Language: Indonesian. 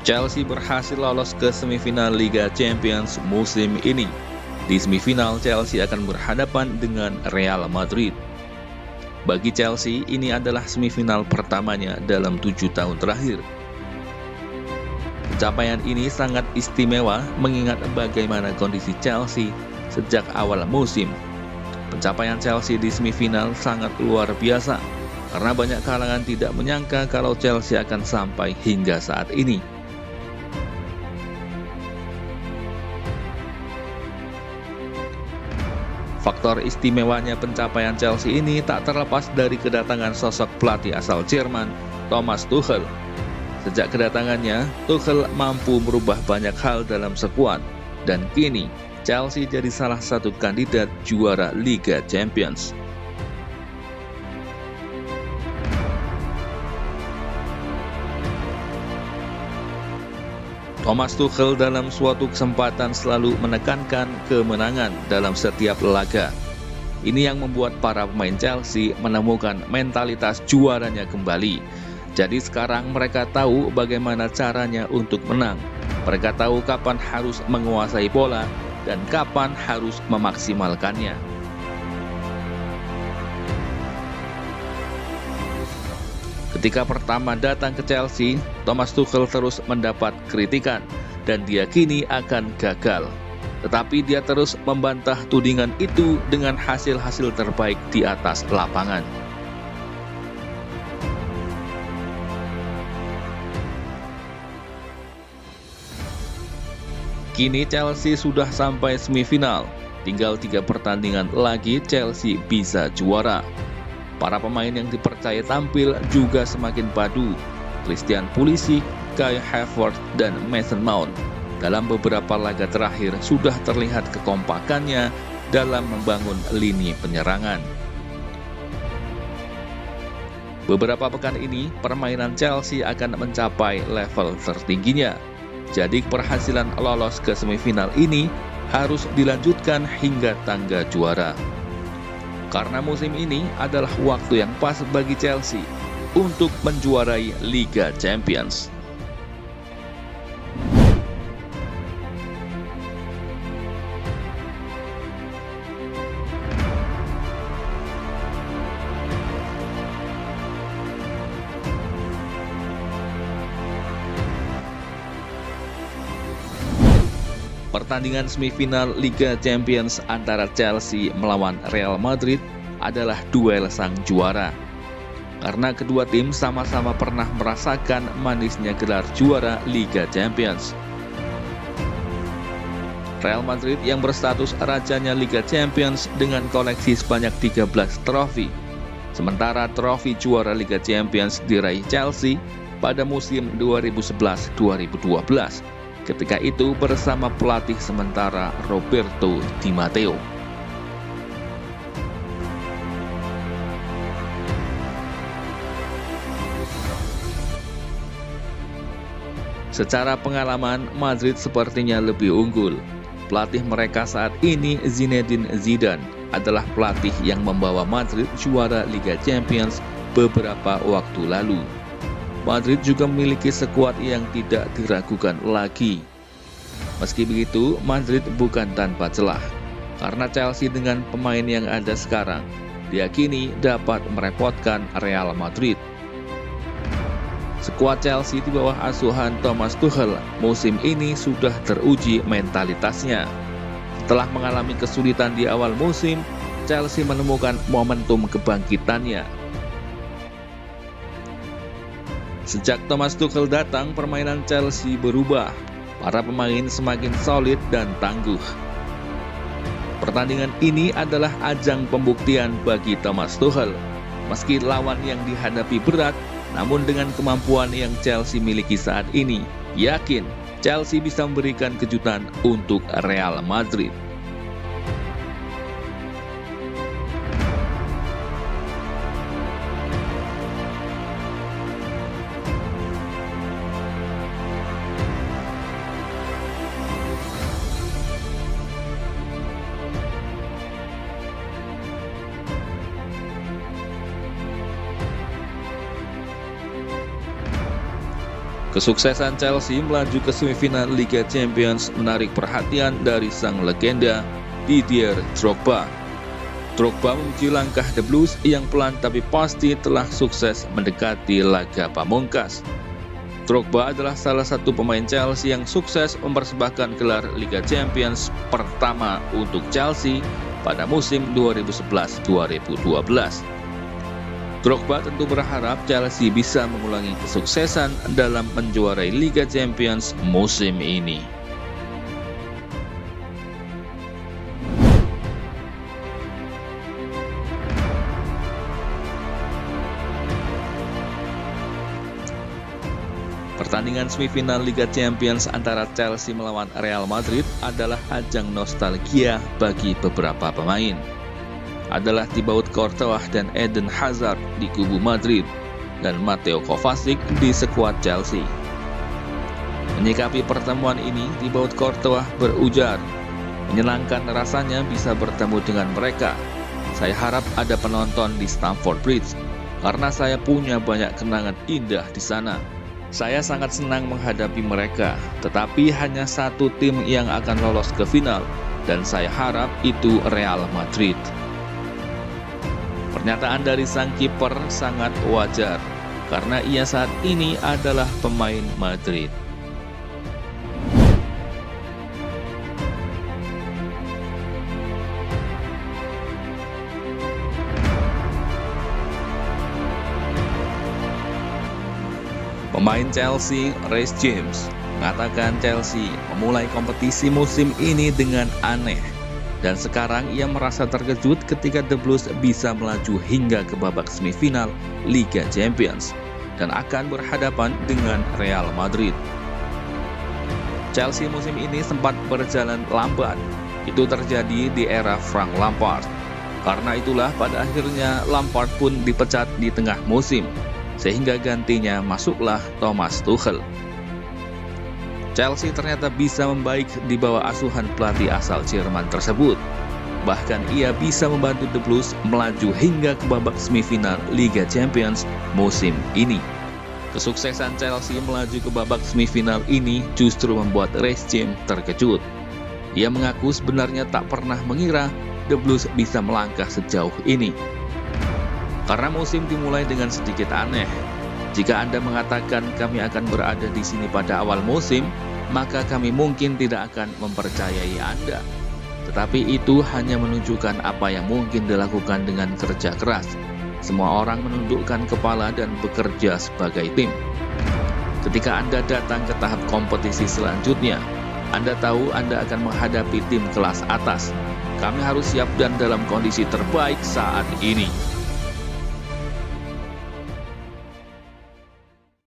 Chelsea berhasil lolos ke semifinal Liga Champions musim ini. Di semifinal, Chelsea akan berhadapan dengan Real Madrid. Bagi Chelsea, ini adalah semifinal pertamanya dalam 7 tahun terakhir. Pencapaian ini sangat istimewa mengingat bagaimana kondisi Chelsea sejak awal musim. Pencapaian Chelsea di semifinal sangat luar biasa, karena banyak kalangan tidak menyangka kalau Chelsea akan sampai hingga saat ini. Faktor istimewanya pencapaian Chelsea ini tak terlepas dari kedatangan sosok pelatih asal Jerman, Thomas Tuchel. Sejak kedatangannya, Tuchel mampu merubah banyak hal dalam skuad, dan kini Chelsea jadi salah satu kandidat juara Liga Champions. Thomas Tuchel dalam suatu kesempatan selalu menekankan kemenangan dalam setiap laga. Ini yang membuat para pemain Chelsea menemukan mentalitas juaranya kembali. Jadi sekarang mereka tahu bagaimana caranya untuk menang. Mereka tahu kapan harus menguasai bola dan kapan harus memaksimalkannya. Ketika pertama datang ke Chelsea, Thomas Tuchel terus mendapat kritikan dan diyakini akan gagal. Tetapi dia terus membantah tudingan itu dengan hasil-hasil terbaik di atas lapangan. Kini Chelsea sudah sampai semifinal. Tinggal 3 pertandingan lagi Chelsea bisa juara. Para pemain yang dipercaya tampil juga semakin padu. Christian Pulisic, Kai Havertz, dan Mason Mount dalam beberapa laga terakhir sudah terlihat kekompakannya dalam membangun lini penyerangan. Beberapa pekan ini, permainan Chelsea akan mencapai level tertingginya. Jadi keberhasilan lolos ke semifinal ini harus dilanjutkan hingga tangga juara. Karena musim ini adalah waktu yang pas bagi Chelsea untuk menjuarai Liga Champions. Pertandingan semifinal Liga Champions antara Chelsea melawan Real Madrid adalah duel sang juara. Karena kedua tim sama-sama pernah merasakan manisnya gelar juara Liga Champions. Real Madrid yang berstatus rajanya Liga Champions dengan koleksi sebanyak 13 trofi. Sementara trofi juara Liga Champions diraih Chelsea pada musim 2011-2012. Ketika itu bersama pelatih sementara Roberto Di Matteo. Secara pengalaman, Madrid sepertinya lebih unggul. Pelatih mereka saat ini, Zinedine Zidane, adalah pelatih yang membawa Madrid juara Liga Champions beberapa waktu lalu. Madrid juga memiliki skuad yang tidak diragukan lagi. Meski begitu, Madrid bukan tanpa celah. Karena Chelsea dengan pemain yang ada sekarang, diyakini dapat merepotkan Real Madrid. Skuad Chelsea di bawah asuhan Thomas Tuchel musim ini sudah teruji mentalitasnya. Setelah mengalami kesulitan di awal musim, Chelsea menemukan momentum kebangkitannya. Sejak Thomas Tuchel datang, permainan Chelsea berubah. Para pemain semakin solid dan tangguh. Pertandingan ini adalah ajang pembuktian bagi Thomas Tuchel. Meski lawan yang dihadapi berat, namun dengan kemampuan yang Chelsea miliki saat ini, yakin Chelsea bisa memberikan kejutan untuk Real Madrid. Kesuksesan Chelsea melaju ke semifinal Liga Champions menarik perhatian dari sang legenda Didier Drogba. Drogba memuji langkah The Blues yang pelan tapi pasti telah sukses mendekati laga pamungkas. Drogba adalah salah satu pemain Chelsea yang sukses mempersembahkan gelar Liga Champions pertama untuk Chelsea pada musim 2011-2012. Drogba tentu berharap Chelsea bisa mengulangi kesuksesan dalam menjuarai Liga Champions musim ini. Pertandingan semifinal Liga Champions antara Chelsea melawan Real Madrid adalah ajang nostalgia bagi beberapa pemain. Adalah Thibaut Courtois dan Eden Hazard di kubu Madrid dan Mateo Kovacic di skuad Chelsea. Menyikapi pertemuan ini, Thibaut Courtois berujar, "Menyenangkan rasanya bisa bertemu dengan mereka. Saya harap ada penonton di Stamford Bridge karena saya punya banyak kenangan indah di sana. Saya sangat senang menghadapi mereka, tetapi hanya satu tim yang akan lolos ke final dan saya harap itu Real Madrid." Pernyataan dari sang kiper sangat wajar karena ia saat ini adalah pemain Madrid. Pemain Chelsea, Reece James, mengatakan Chelsea memulai kompetisi musim ini dengan aneh. Dan sekarang ia merasa terkejut ketika The Blues bisa melaju hingga ke babak semifinal Liga Champions dan akan berhadapan dengan Real Madrid. Chelsea musim ini sempat berjalan lambat. Itu terjadi di era Frank Lampard. Karena itulah pada akhirnya Lampard pun dipecat di tengah musim, sehingga gantinya masuklah Thomas Tuchel. Chelsea ternyata bisa membaik di bawah asuhan pelatih asal Jerman tersebut. Bahkan ia bisa membantu The Blues melaju hingga ke babak semifinal Liga Champions musim ini. Kesuksesan Chelsea melaju ke babak semifinal ini justru membuat Reece James terkejut. Ia mengaku sebenarnya tak pernah mengira The Blues bisa melangkah sejauh ini. Karena musim dimulai dengan sedikit aneh. Jika Anda mengatakan kami akan berada di sini pada awal musim, maka kami mungkin tidak akan mempercayai Anda. Tetapi itu hanya menunjukkan apa yang mungkin dilakukan dengan kerja keras. Semua orang menundukkan kepala dan bekerja sebagai tim. Ketika Anda datang ke tahap kompetisi selanjutnya, Anda tahu Anda akan menghadapi tim kelas atas. Kami harus siap dan dalam kondisi terbaik saat ini.